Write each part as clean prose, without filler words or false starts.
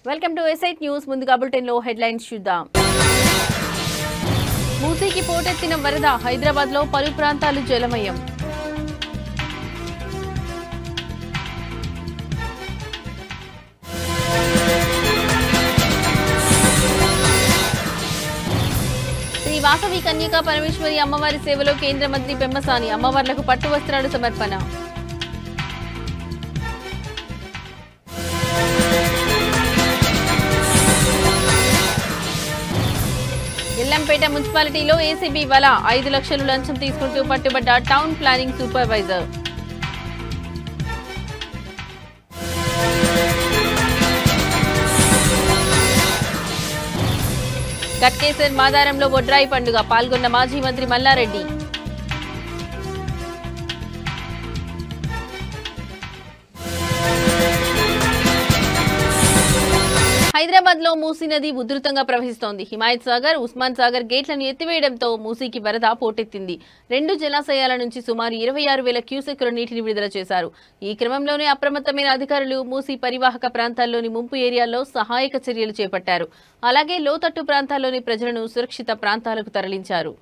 Welcome to ఎస్ఐట్ news. ముందుగా bulletin లో headlines చూద్దాం. మూసీకి పోటెత్తిన వరద, హైదరాబాద్ లో పలు ప్రాంతాలు జలమయం. శ్రీ వాసవి కన్యకా పరమేశ్వరి అమ్మవారి సేవలో కేంద్ర మంత్రి పెమ్మసాని, అమ్మవార్లకు పట్టు వస్త్రాలు సమర్పణ. ఎల్లంపేట మున్సిపాలిటీలో ఏసీబీ వల, 5 లక్షలు లంచం తీసుకుంటూ పట్టుబడ్డ టౌన్ ప్లానింగ్ సూపర్వైజర్. గట్కేసర్ మాదారంలో బొడ్రాయి పండుగ, పాల్గొన్న మాజీ మంత్రి మల్లారెడ్డి. హైదరాబాద్ లో మూసీ నది ఉధృతంగా ప్రవహిస్తోంది. హిమాయత్ సాగర్, ఉస్మాన్ సాగర్ గేట్లను ఎత్తివేయడంతో మూసీకి వరద పోటెత్తింది. 2 జలాశయాల నుంచి సుమారు 26,000 క్యూసెక్కుల నీటిని విడుదల చేశారు. ఈ క్రమంలోనే అప్రమత్తమైన అధికారులు మూసీ పరివాహక ప్రాంతాల్లోని ముంపు ఏరియాల్లో సహాయక చర్యలు చేపట్టారు. అలాగే లోతట్టు ప్రాంతాల్లోని ప్రజలను సురక్షిత ప్రాంతాలకు తరలించారు.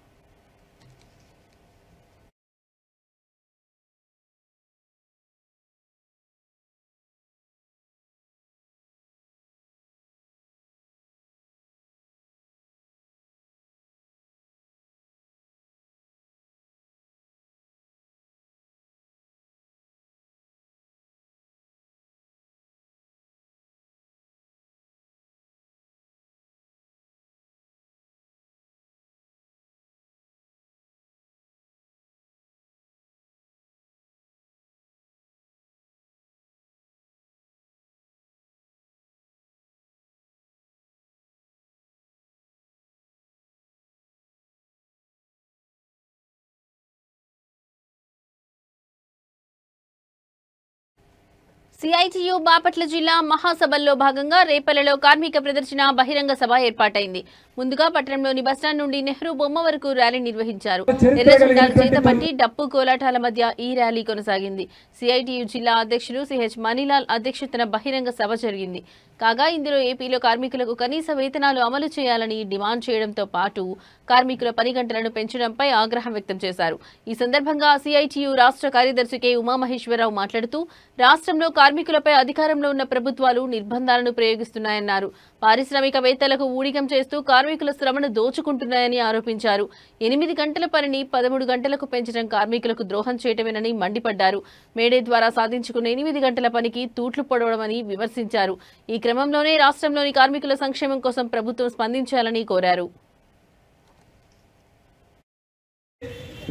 సిఐటియు బాపట్ల జిల్లా మహాసభల్లో భాగంగా రేపల్లెలో కార్మిక ప్రదర్శన బహిరంగ సభ ఏర్పాటైంది. ముందుగా పట్టణంలోని బస్టాండ్ నుండి నెహ్రూ బొమ్మ వరకు ర్యాలీ నిర్వహించారు. ఎర్ర జెండాలు చేతపట్టి డప్పు కోలాటాల మధ్య ఈ ర్యాలీ కొనసాగింది. సిఐటియు జిల్లా అధ్యక్షులు సిహెచ్ మణిలాల్ అధ్యక్షతన బహిరంగ సభ జరిగింది. కాగా ఇందులో ఏపీలో కార్మికులకు కనీస వేతనాలు అమలు చేయాలని డిమాండ్ చేయడంతో పాటు కార్మికుల పని గంటలను పెంచడంపై ఆగ్రహం వ్యక్తం చేశారు. ఈ సందర్భంగా సిఐటియు రాష్ట్ర కార్యదర్శి కె ఉమామహేశ్వరరావు మాట్లాడుతూ రాష్ట్రంలో కార్మికులపై అధికారంలో ఉన్న ప్రభుత్వాలు నిర్బంధాలను ప్రయోగిస్తున్నాయన్నారు. పారిశ్రామికవేత్తలకు ఊడిగం చేస్తూ కార్మికుల శ్రమను దోచుకుంటున్నాయని ఆరోపించారు. 8 గంటల పనిని 13 గంటలకు పెంచడం కార్మికులకు ద్రోహం చేయటమేనని మండిపడ్డారు. మేడే ద్వారా సాధించుకున్న 8 గంటల పనికి తూట్లు పొడవడమని విమర్శించారు. ఈ క్రమంలోనే రాష్ట్రంలోని కార్మికుల సంక్షేమం కోసం ప్రభుత్వం స్పందించాలని కోరారు.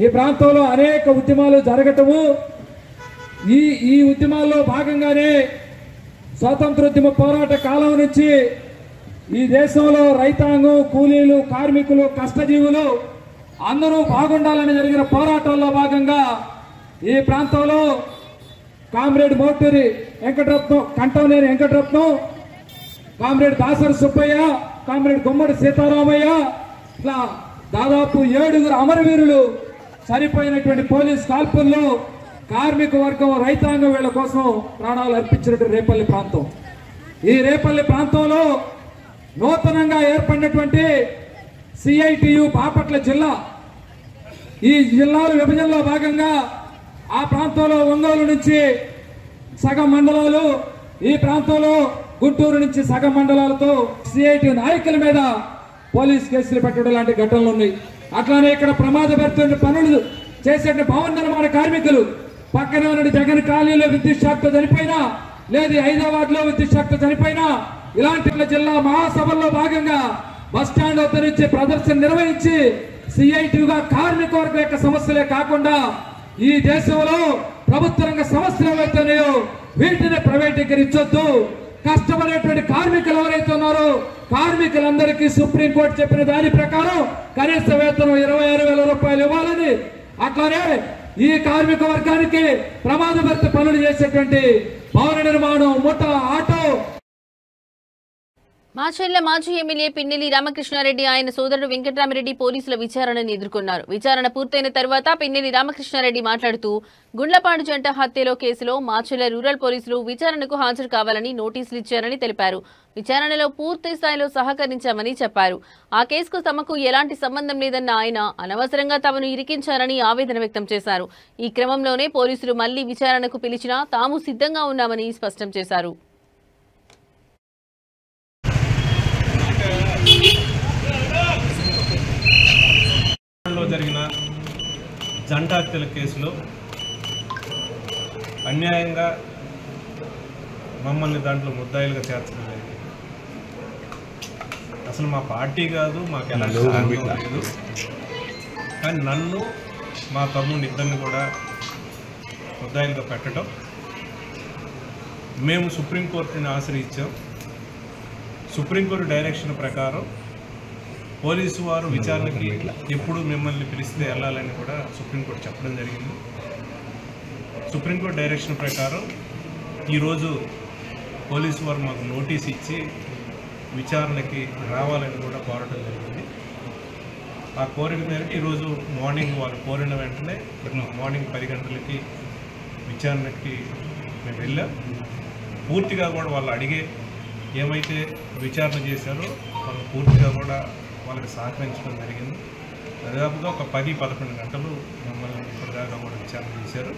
ఈ ప్రాంతంలో అనేక ఉద్యమాలు జరగటము, ఈ ఉద్యమాల్లో భాగంగానే స్వాతంత్రోద్యమ పోరాట కాలం నుంచి ఈ దేశంలో రైతాంగం, కూలీలు, కార్మికులు, కష్టజీవులు అందరూ బాగుండాలని జరిగిన పోరాటాల్లో భాగంగా ఈ ప్రాంతంలో comrade Moturi Venkataratnam, Kantavaneni Venkataratnam, comrade Dasari Subbaiah, comrade Gummadi Sitaramayya, ఇట్లా దాదాపు 7 అమరవీరులు చనిపోయినటువంటి పోలీస్ కాల్పుల్లో కార్మిక వర్గం, రైతాంగం వీళ్ళ కోసం ప్రాణాలు అర్పించినటువంటి రేపల్లి ప్రాంతం. ఈ రేపల్లి ప్రాంతంలో నూతనంగా ఏర్పడినటువంటి సిఐటియు బాపట్ల జిల్లా, ఈ జిల్లాల విభజనలో భాగంగా ఆ ప్రాంతంలో ఒంగోలు నుంచి సగం మండలాలు, ఈ ప్రాంతంలో గుంటూరు నుంచి సగం మండలాలతో సిఐటి నాయకుల మీద పోలీస్ కేసులు పెట్టడం లాంటి ఘటనలు ఉన్నాయి. అట్లానే ఇక్కడ ప్రమాదపడుతున్న పనులు చేసే భవన నిర్మాణ కార్మికులు పక్కన ఉన్న జగన్ కాలనీలో విద్యుత్ షాక్తో చనిపోయినా, లేదు హైదరాబాద్ లో విద్యుత్ షాక్తో చనిపోయినా, ఇలాంటి జిల్లా మహాసభల్లో భాగంగా బస్టాండ్ వద్ద నుంచి ప్రదర్శన నిర్వహించి సిఐటిగా కార్మిక వర్గం యొక్క సమస్యలే కాకుండా ఈ దేశంలో ప్రభుత్వ రంగ సమస్యలు ఏవైతున్నాయో వీటిని ప్రైవేటీకరించొద్దు, కష్టపడేటువంటి కార్మికులు ఎవరైతే ఉన్నారో కార్మికులందరికీ సుప్రీంకోర్టు చెప్పిన దాని ప్రకారం కనీస వేతనం 26,000 రూపాయలు ఇవ్వాలని, అట్లానే ఈ కార్మిక వర్గానికి ప్రమాదభరిత పనులు చేసేటువంటి భవన నిర్మాణం, ముఠా, ఆటో మాచర్ల మాజీ ఎమ్మెల్యే పిన్నెల్లి రామకృష్ణారెడ్డి ఆయన సోదరుడు వెంకటరామిరెడ్డి పోలీసుల విచారణను ఎదుర్కొన్నారు. విచారణ పూర్తయిన తర్వాత పిన్నెల్లి రామకృష్ణారెడ్డి మాట్లాడుతూ గుండ్లపాడు జంట హత్యలో కేసులో మాచర్ల రూరల్ పోలీసులు విచారణకు హాజరు కావాలని నోటీసులు ఇచ్చారని తెలిపారు. విచారణలో పూర్తి స్థాయిలో సహకరించామని చెప్పారు. ఆ కేసుకు తమకు ఎలాంటి సంబంధం లేదన్న ఆయన అనవసరంగా తమను ఇరికించారని ఆవేదన వ్యక్తం చేశారు. ఈ క్రమంలోనే పోలీసులు మళ్లీ విచారణకు పిలిచినా తాము సిద్ధంగా ఉన్నామని స్పష్టం చేశారు. జరిగిన జంట హత్యల కేసులో అన్యాయంగా మమ్మల్ని దాంట్లో ముద్దాయిలుగా చేర్చడం జరిగింది. అసలు మా పార్టీ కాదు, మాకు ఎలాంటి సంబంధం లేదు. కానీ నన్ను మా తమ్ముడిని ఇద్దరిని కూడా ముద్దాయిలుగా పెట్టడం, మేము సుప్రీంకోర్టుని ఆశ్రయించాం. సుప్రీంకోర్టు డైరెక్షన్ ప్రకారం పోలీసు వారు విచారణకి ఎప్పుడు మిమ్మల్ని పిలిస్తే వెళ్ళాలని కూడా సుప్రీంకోర్టు చెప్పడం జరిగింది. సుప్రీంకోర్టు డైరెక్షన్ ప్రకారం ఈరోజు పోలీసు వారు మాకు నోటీస్ ఇచ్చి విచారణకి రావాలని కూడా కోరడం జరిగింది. ఆ కోరిక మేరకు ఈరోజు మార్నింగ్ వారు కోరిన వెంటనే మార్నింగ్ 10 గంటలకి విచారణకి మేము వెళ్ళాం. పూర్తిగా కూడా వాళ్ళు అడిగే ఏమైతే విచారణ చేశారో వాళ్ళు పూర్తిగా కూడా వాళ్ళకి సహకరించడం జరిగింది. దాదాపుగా ఒక 10-11 గంటలు మమ్మల్ని ఇప్పటిదాకా కూడా విచారణ చేశారు.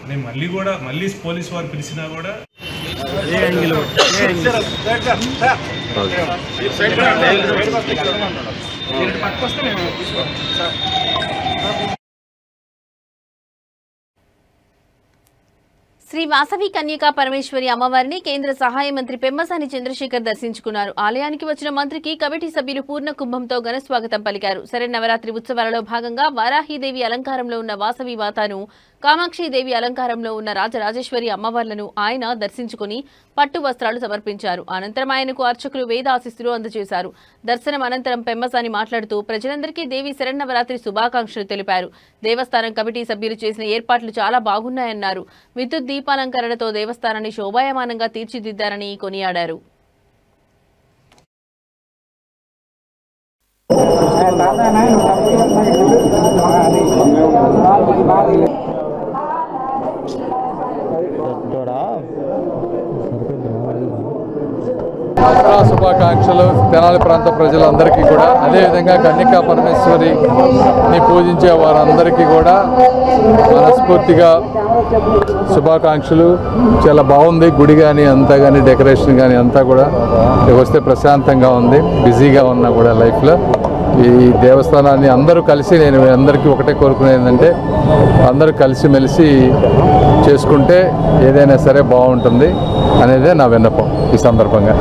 నేను మళ్ళీ పోలీసు వారు పిలిచినా కూడా శ్రీ వాసవి కన్యకా పరమేశ్వరి అమ్మవారిని కేంద్ర సహాయ మంత్రి పెమ్మసాని చంద్రశేఖర్ దర్శించుకున్నారు. ఆలయానికి వచ్చిన మంత్రికి కమిటీ సభ్యులు పూర్ణ కుంభంతో ఘన స్వాగతం పలికారు. శరన్నవరాత్రి ఉత్సవాలలో భాగంగా వారాహీదేవి అలంకారంలో ఉన్న వాసవి మాతను, కామాక్షిదేవి అలంకారంలో ఉన్న రాజరాజేశ్వరి అమ్మవార్లను ఆయన దర్శించుకుని పట్టు వస్త్రాలు సమర్పించారు. అనంతరం ఆయనకు అర్చకులు వేద ఆశీస్సులు అందజేశారు. దర్శనం అనంతరం పెమ్మసాని మాట్లాడుతూ ప్రజలందరికీ దేవి శరన్నవరాత్రి శుభాకాంక్షలు తెలిపారు. దేవస్థానం కమిటీ సభ్యులు చేసిన ఏర్పాట్లు చాలా బాగున్నాయన్నారు. విద్యుత్ దీపాలంకరణతో దేవస్థానాన్ని శోభాయమానంగా తీర్చిదిద్దారని కొనియాడారు. శుభాకాంక్షలు తెనాలి ప్రాంత ప్రజలందరికీ కూడా, అదేవిధంగా కన్యకా పరమేశ్వరిని పూజించే వారందరికీ కూడా మనస్ఫూర్తిగా శుభాకాంక్షలు. చాలా బాగుంది గుడి కానీ అంతా కానీ, డెకరేషన్ కానీ అంతా కూడా వస్తే ప్రశాంతంగా ఉంది. బిజీగా ఉన్నా కూడా లైఫ్లో ఈ దేవస్థానాన్ని అందరూ కలిసి, నేను అందరికీ ఒకటే కోరుకునేది ఏంటంటే అందరూ కలిసిమెలిసి చేసుకుంటే ఏదైనా సరే బాగుంటుంది అనేదే నా విన్నపం ఈ సందర్భంగా.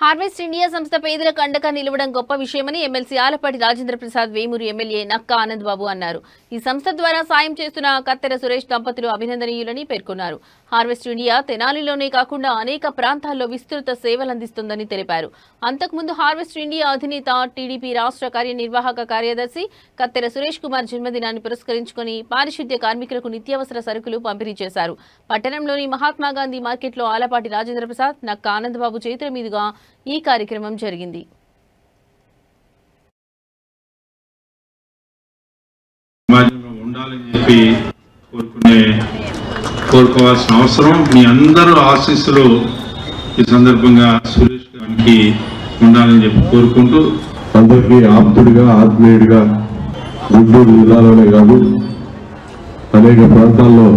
హార్వెస్ట్ ఇండియా సంస్థ పేదలకు అండగా నిలవడం గొప్ప విషయమని ఎమ్మెల్సీ ఆలపాటి రాజేంద్ర ప్రసాద్, వేమూరు ఎమ్మెల్యే నక్కా ఆనంద్ బాబు అన్నారు. ఈ సంస్థ ద్వారా సాయం చేస్తున్న కత్తెర సురేష్ దంపతులు అభినందనీయులని పేర్కొన్నారు. హార్వెస్ట్ ఇండియా తెనాలిలోనే కాకుండా అనేక ప్రాంతాల్లో విస్తృత సేవలందిస్తుందని తెలిపారు. అంతకుముందు హార్వెస్ట్ ఇండియా అధినేత టీడీపీ రాష్ట్ర కార్యనిర్వాహక కార్యదర్శి కత్తెర సురేష్ కుమార్ జన్మదినాన్ని పురస్కరించుకుని పారిశుద్ధ్య కార్మికులకు నిత్యావసర సరుకులు పంపిణీ చేశారు. పట్టణంలోని మహాత్మాగాంధీ మార్కెట్లో ఆలపాటి రాజేంద్ర ప్రసాద్, నక్కా ఆనంద్ బాబు చేతుల మీదుగా ఈ కార్యక్రమం జరిగింది. ఉండాలని చెప్పి కోరుకోవాల్సిన అవసరం, మీ అందరూ ఆశీస్సులు ఈ సందర్భంగా సురేష్ గారికి ఉండాలని చెప్పి కోరుకుంటూ, అందరికీ ఆప్తుడిగా, ఆత్మీయుడిగా గుంటూరు జిల్లాలోనే కాదు అనేక ప్రాంతాల్లో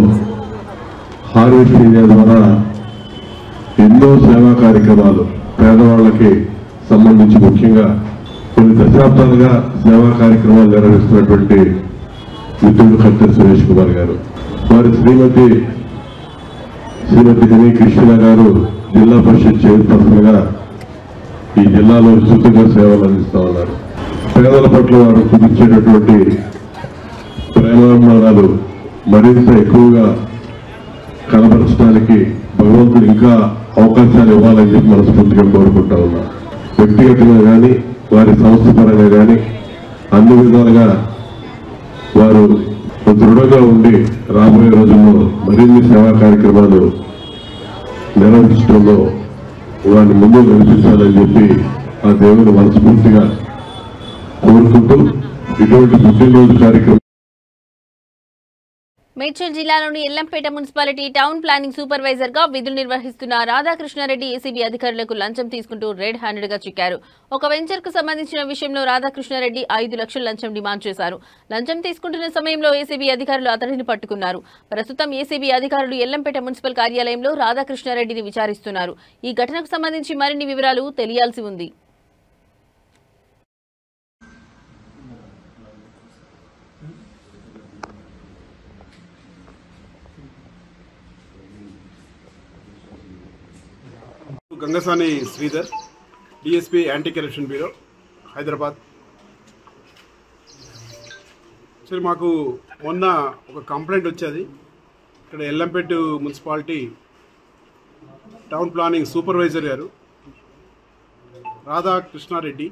హార్వెస్ట్ ఇండియా ద్వారా ఎన్నో సేవా కార్యక్రమాలు పేదవాళ్ళకి సంబంధించి ముఖ్యంగా కొన్ని దశాబ్దాలుగా సేవా కార్యక్రమాలు నిర్వహిస్తున్నటువంటి మిత్రుడు కత్తెర సురేష్ కుమార్ గారు, వారి శ్రీమతి దిని కృష్ణ గారు జిల్లా పరిషత్ చైర్పర్సన్ గా ఈ జిల్లాలో విస్తృతంగా సేవలు అందిస్తూ ఉన్నారు. పేదల పట్ల వారు చూపించేటటువంటి ప్రేమాభిమానాలు మరింత ఎక్కువగా కనబరచడానికి భగవంతుడు ఇంకా అవకాశాలు ఇవ్వాలని చెప్పి మనస్ఫూర్తిగా కోరుకుంటా ఉన్నా. వ్యక్తిగతంగా కానీ వారి సంస్థ పరంగా కానీ అన్ని విధాలుగా వారు దృఢంగా ఉండి రాబోయే రోజుల్లో మరిన్ని సేవా కార్యక్రమాలు నిర్వహించడంలో వారిని ముందు నడిపించాలని చెప్పి ఆ దేవుని మనస్ఫూర్తిగా కోరుకుంటూ ఇటువంటి పుట్టినరోజు కార్యక్రమం మేడ్చల్ జిల్లాలోని Yellampet municipality town planning supervisor గా విధులు నిర్వహిస్తున్న రాధాకృష్ణారెడ్డి ఏసీబీ అధికారులకు లంచం తీసుకుంటూ రెడ్ హ్యాండెడ్ గా చిక్కారు. ఒక వెంచర్ కు సంబంధించిన విషయంలో రాధాకృష్ణారెడ్డి 5 లక్షల లంచం డిమాండ్ చేశారు. లంచం తీసుకుంటున్న సమయంలో ఏసీబీ అధికారులు అతడిని పట్టుకున్నారు. ప్రస్తుతం ఏసీబీ అధికారులు ఎల్లంపేట మున్సిపల్ కార్యాలయంలో రాధాకృష్ణారెడ్డిని విచారిస్తున్నారు. ఈ ఘటనకు సంబంధించి మరిన్ని వివరాలు తెలియాల్సి ఉంది. Gangasani Sridhar, DSP anti corruption bureau, Hyderabad. సరే, మాకు మొన్న ఒక కంప్లైంట్ వచ్చేది. ఇక్కడ Yellampet municipality town planning supervisor గారు రాధాకృష్ణారెడ్డి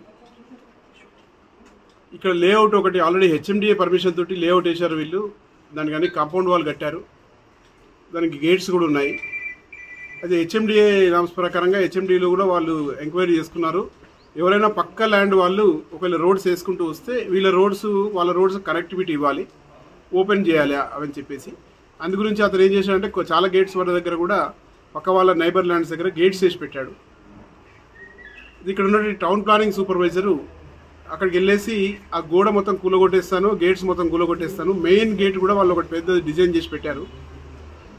ఇక్కడ లేఅవుట్ ఒకటి ఆల్రెడీ హెచ్ఎండిఏ పర్మిషన్ తోటి లేఅవుట్ వేశారు వీళ్ళు. దానికి కానీ కాంపౌండ్ వాల్ కట్టారు, దానికి గేట్స్ కూడా ఉన్నాయి. అదే హెచ్ఎండిఏ నామ్స్ ప్రకారంగా హెచ్ఎండిలో కూడా వాళ్ళు ఎంక్వైరీ చేసుకున్నారు. ఎవరైనా పక్క ల్యాండ్ వాళ్ళు ఒకవేళ రోడ్స్ వేసుకుంటూ వస్తే వాళ్ళ రోడ్స్ కనెక్టివిటీ ఇవ్వాలి, ఓపెన్ చేయాలి అవని చెప్పేసి. అందు గురించి అతను ఏం చేశాడంటే చాలా గేట్స్ వాళ్ళ దగ్గర కూడా పక్క వాళ్ళ నైబర్ ల్యాండ్స్ దగ్గర గేట్స్ వేసి పెట్టాడు. ఇక్కడ ఉన్న టౌన్ ప్లానింగ్ సూపర్వైజరు అక్కడికి వెళ్ళేసి ఆ గోడ మొత్తం కూలగొట్టేస్తాను, గేట్స్ మొత్తం కూలగొట్టేస్తాను, మెయిన్ గేట్ కూడా వాళ్ళు ఒకటి పెద్ద డిజైన్ చేసి పెట్టారు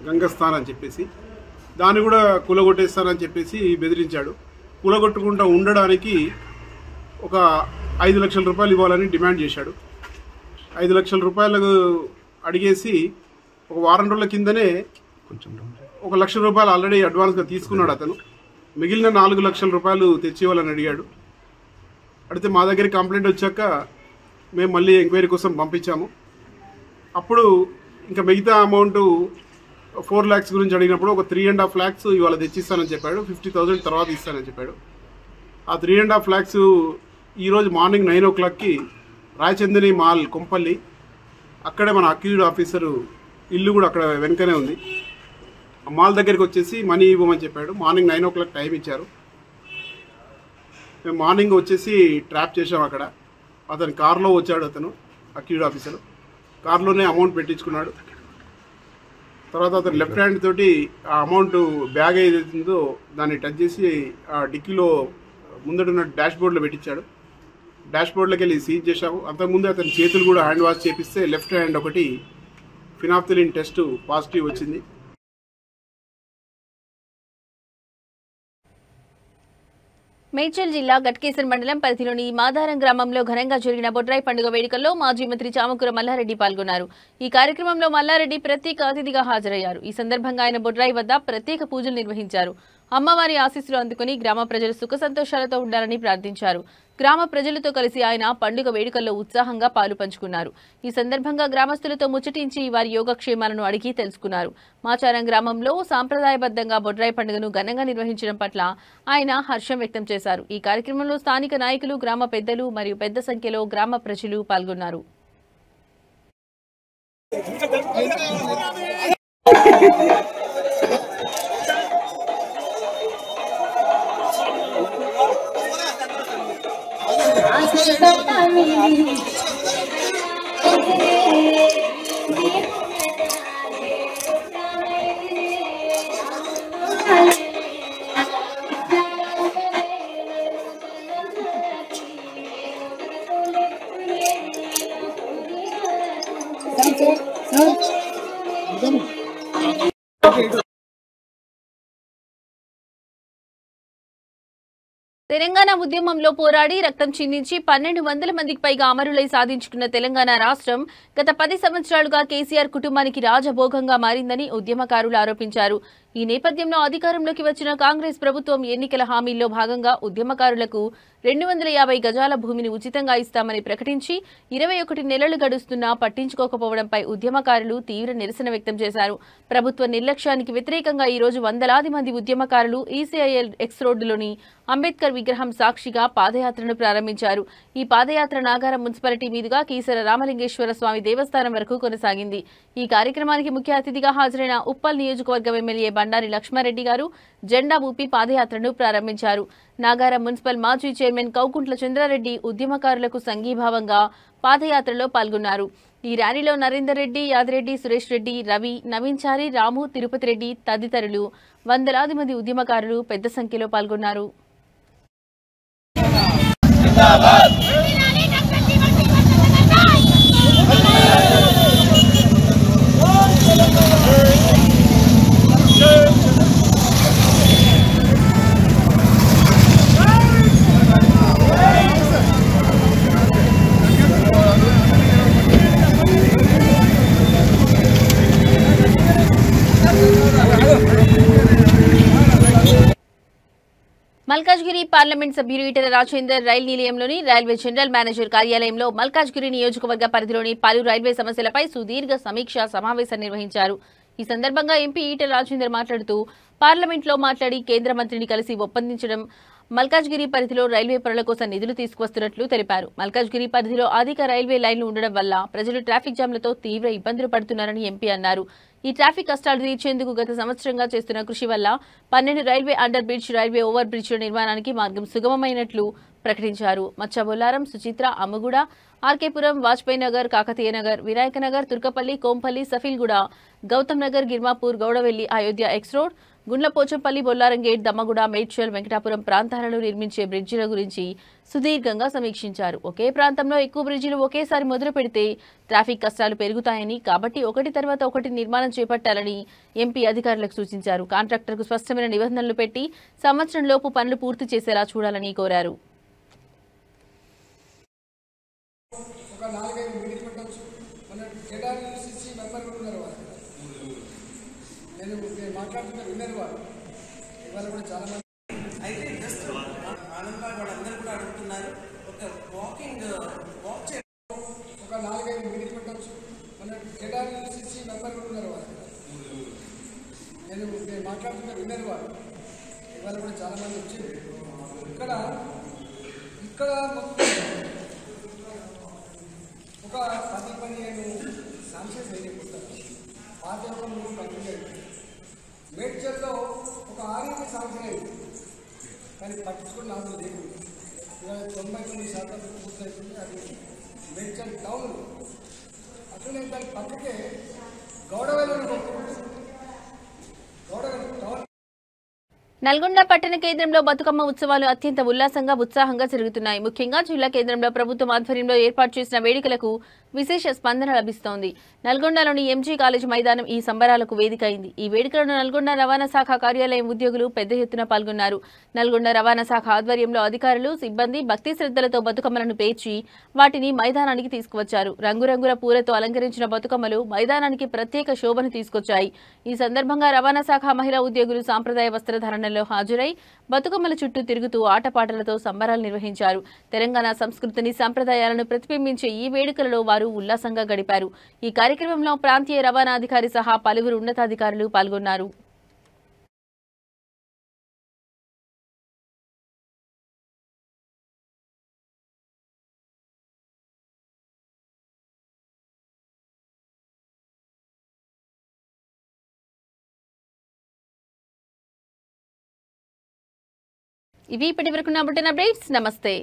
గంగస్థాన్ అని చెప్పేసి, దాన్ని కూడా కూలగొట్టేస్తానని చెప్పేసి బెదిరించాడు. కూలగొట్టుకుంటూ ఉండడానికి ఒక 5 లక్షల రూపాయలు ఇవ్వాలని డిమాండ్ చేశాడు. 5 లక్షల రూపాయలు అడిగేసి ఒక వారం రోజుల కిందనే 1 లక్ష రూపాయలు ఆల్రెడీ అడ్వాన్స్గా తీసుకున్నాడు అతను. మిగిలిన 4 లక్షల రూపాయలు తెచ్చివ్వాలని అడిగాడు. అడిగితే మా దగ్గర కంప్లైంట్ వచ్చాక మేము మళ్ళీ ఎంక్వైరీ కోసం పంపించాము. అప్పుడు ఇంకా మిగతా అమౌంట్ 4 lakhs గురించి అడిగినప్పుడు ఒక 3.5 lakhs ఇవాళ తెచ్చిస్తానని చెప్పాడు. 50,000 తర్వాత ఇస్తానని చెప్పాడు. ఆ 3.5 lakhs ఈరోజు మార్నింగ్ 9 o'clockకి రాయచందని మాల్ కొంపల్లి, అక్కడే మన అక్యూజ్డ్ ఆఫీసరు ఇల్లు కూడా అక్కడ వెనుకనే ఉంది. ఆ మాల్ దగ్గరికి వచ్చేసి మనీ ఇవ్వమని చెప్పాడు. మార్నింగ్ 9 o'clock టైం ఇచ్చారు. మేము మార్నింగ్ వచ్చేసి ట్రాప్ చేసాం. అక్కడ అతను కారులో వచ్చాడు. అతను అక్యూజ్డ్ ఆఫీసరు కారులోనే అమౌంట్ పెట్టించుకున్నాడు. తర్వాత అతను లెఫ్ట్ హ్యాండ్ తోటి ఆ అమౌంట్ బ్యాగ్ ఏదైతుందో దాన్ని టచ్ చేసి ఆ డిక్కీలో ముందడున్న డాష్ బోర్డ్లో పెట్టించాడు. డాష్ బోర్డ్లోకి వెళ్ళి సీజ్ చేశాము. అంతకుముందు అతని చేతులు కూడా హ్యాండ్ వాష్ చేపిస్తే లెఫ్ట్ హ్యాండ్ ఒకటి ఫినాఫ్థలిన్ టెస్ట్ పాజిటివ్ వచ్చింది. మేడ్చల్ జిల్లా గట్కేసర్ మండలం పరిధిలోని మాదారం గ్రామంలో ఘనంగా జరిగిన బొడ్రాయి పండుగ వేడుకల్లో మాజీ మంత్రి చామకూర మల్లారెడ్డి పాల్గొన్నారు. ఈ కార్యక్రమంలో మల్లారెడ్డి ప్రత్యేక అతిథిగా హాజరయ్యారు. ఈ సందర్భంగా ఆయన బొడ్రాయి వద్ద ప్రత్యేక పూజలు నిర్వహించారు. అమ్మవారి ఆశీస్సులు అందుకుని గ్రామ ప్రజలు సుఖ సంతోషాలతో ఉండాలని ప్రార్థించారు. గ్రామ ప్రజలతో కలిసి ఆయన పండుగ వేడుకల్లో ఉత్సాహంగా పాలు పంచుకున్నారు. ఈ సందర్భంగా గ్రామస్తులతో ముచ్చటించి వారి యోగక్షేమాలను అడిగి తెలుసుకున్నారు. మాచారం గ్రామంలో సాంప్రదాయబద్ధంగా బొడ్రాయి పండుగను ఘనంగా నిర్వహించడం పట్ల ఆయన హర్షం వ్యక్తం చేశారు. ఈ కార్యక్రమంలో స్థానిక నాయకులు, గ్రామ పెద్దలు మరియు పెద్ద సంఖ్యలో గ్రామ ప్రజలు పాల్గొన్నారు. తెలంగాణ ఉద్యమంలో పోరాడి రక్తం చిందించి 1200 మందికి పైగా అమరులై సాధించుకున్న తెలంగాణ రాష్ట్రం గత 10 సంవత్సరాలుగా కేసీఆర్ కుటుంబానికి రాజభోగంగా మారిందని ఉద్యమకారులు ఆరోపించారు. ఈ నేపథ్యంలో అధికారంలోకి వచ్చిన కాంగ్రెస్ ప్రభుత్వం ఎన్నికల హామీల్లో భాగంగా ఉద్యమకారులకు 250 గజాల భూమిని ఉచితంగా ఇస్తామని ప్రకటించి 21 నెలలు గడుస్తున్నా పట్టించుకోకపోవడంపై ఉద్యమకారులు తీవ్ర నిరసన వ్యక్తం చేశారు. ప్రభుత్వ నిర్లక్ష్యానికి వ్యతిరేకంగా ఈ రోజు వందలాది మంది ఉద్యమకారులు ఈసీఐఎల్ ఎక్స్ రోడ్డులోని అంబేద్కర్ విగ్రహం సాక్షిగా పాదయాత్రను ప్రారంభించారు. ఈ పాదయాత్ర నాగారం మున్సిపాలిటీ మీదుగా కీసర రామలింగేశ్వర స్వామి దేవస్థానం వరకు కొనసాగింది. ఈ కార్యక్రమానికి ముఖ్య అతిథిగా హాజరైన ఉప్పల్ నియోజకవర్గం ఎమ్మెల్యే బండారి లక్ష్మారెడ్డి గారు జెండా ఊపి పాదయాత్రను ప్రారంభించారు. నాగారం మున్సిపల్ మాజీ చైర్మన్ కౌకుంట్ల చంద్రారెడ్డి ఉద్యమకారులకు సంఘీభావంగా పాదయాత్రలో పాల్గొన్నారు. ఈ ర్యాలీలో నరేందర్ రెడ్డి, యాదిరెడ్డి, సురేష్ రెడ్డి, రవి, నవీన్ చారి, రాము, తిరుపతి రెడ్డి తదితరులు వందలాది మంది ఉద్యమకారులు పెద్ద సంఖ్యలో పాల్గొన్నారు. మల్కాజ్గిరి పార్లమెంట్ సభ్యులు ఈటెల రాజేందర్ రైల్ నిలయంలోని రైల్వే జనరల్ మేనేజర్ కార్యాలయంలో మల్కాజ్గిరి నియోజకవర్గ పరిధిలోని పలు రైల్వే సమస్యలపై సుదీర్ఘ సమీక్షా సమావేశం నిర్వహించారు. ఈ సందర్భంగా ఎంపీ ఈటెల రాజేందర్ మాట్లాడుతూ పార్లమెంట్లో మాట్లాడి కేంద్ర మంత్రిని కలిసి ఒప్పందించడం, మల్కాజ్గిరి పరిధిలో రైల్వే పనుల కోసం నిధులు తీసుకువస్తున్నట్లు తెలిపారు. మల్కాజ్గిరి పరిధిలో అధిక రైల్వే లైన్లు ఉండడం వల్ల ప్రజలు ట్రాఫిక్ జామ్లతో తీవ్ర ఇబ్బందులు పడుతున్నారని ఎంపీ అన్నారు. ఈ ట్రాఫిక్ కష్టాలు తీర్చేందుకు గత సంవత్సరంగా చేస్తున్న కృషి వల్ల 12 railway under bridge, railway over బ్రిడ్జ్ల నిర్మాణానికి మార్గం సుగమమైనట్లు ప్రకటించారు. Macchabollaram, Suchitra, Ammaguda, RKPuram, Vajpayee Nagar, Kakatiya Nagar, Vinayaka Nagar, Turkapally, Kompally, Safilguda, Gautam Nagar, Girmapur, Gowdavelli, Ayodhya X road, Gundlapochampally, Bollaram gate, Dammaguda, Medchal, Venkatapuram ప్రాంతాలలో నిర్మించే బ్రిడ్జిల గురించి సుదీర్ఘంగా సమీక్షించారు. ఒకే ప్రాంతంలో ఎక్కువ బ్రిడ్జిలు ఒకేసారి మొదలు పెడితే ట్రాఫిక్ కష్టాలు పెరుగుతాయని, కాబట్టి ఒకటి తర్వాత ఒకటి నిర్మాణం చేపట్టాలని ఎంపీ అధికారులకు సూచించారు. కాంట్రాక్టర్కు స్పష్టమైన నిబంధనలు పెట్టి సంవత్సరంలోపు పనులు పూర్తి చేసేలా చూడాలని కోరారు. అయితే జస్ట్ ఆనంద్ వాళ్ళందరూ కూడా అడుగుతున్నారు, ఒక వాకింగ్ వాక్ చే ఒక 4-5 మీటింగ్ పెట్టవచ్చు. మన కేటార్యూసీసీ మెంబర్ కూడా ఉన్నారు వాళ్ళు. నేను మాట్లాడుతున్నా విన్నారు వాళ్ళు. ఇవాళ కూడా చాలా మంది వచ్చింది. ఇక్కడ ఒక 10-15 శాంక్షన్స్ అయిపోతారు. పాత కంప్లీట్ అయిపోయింది. మేడ్చల్లో ఒక 6 శాంక్షన్ అయింది, కానీ పట్టించుకుని నాకు లేదు. ఇవాళ 99% పూర్తవుతుంది. అది మేడ్చల్ టౌన్. అట్లనే దాని పక్కకే గౌడవెల్లి టౌన్. నల్గొండ పట్టణ కేంద్రంలో బతుకమ్మ ఉత్సవాలు అత్యంత ఉత్సాహంగా జరుగుతున్నాయి. ముఖ్యంగా జిల్లా కేంద్రంలో ప్రభుత్వం ఆధ్వర్యంలో ఏర్పాటు చేసిన వేడుకలకు విశేష స్పందన లభిస్తోంది. నల్గొండలోని ఎంజీ కాలేజ్ మైదానం ఈ సంబరాలకు వేదిక అయింది. ఈ వేడుకలను నల్గొండ రవాణా శాఖ కార్యాలయం ఉద్యోగులు పెద్ద ఎత్తున పాల్గొన్నారు. నల్గొండ రవాణా శాఖ ఆధ్వర్యంలో అధికారులు, సిబ్బంది భక్తి శ్రద్ధలతో బతుకమ్మలను పేర్చి వాటిని మైదానానికి తీసుకువచ్చారు. రంగురంగుల పూలతో అలంకరించిన బతుకమ్మలు మైదానానికి ప్రత్యేక శోభను తీసుకొచ్చాయి. ఈ సందర్భంగా రవాణా శాఖ మహిళా ఉద్యోగులు సాంప్రదాయ వస్త్రధారణలో హాజరై బతుకమ్మల చుట్టూ తిరుగుతూ ఆటపాటలతో సంబరాలు నిర్వహించారు. తెలంగాణ సంస్కృతిని, సంప్రదాయాలను ప్రతిబింబించే ఈ వేడుకలలో వారు ఉల్లాసంగా గడిపారు. ఈ కార్యక్రమంలో ప్రాంతీయ రవాణా అధికారి సహా పలువురు ఉన్నతాధికారులు పాల్గొన్నారు. ఇవి ఇప్పటివరకు నా బులెటిన్ అప్డేట్స్. నమస్తే.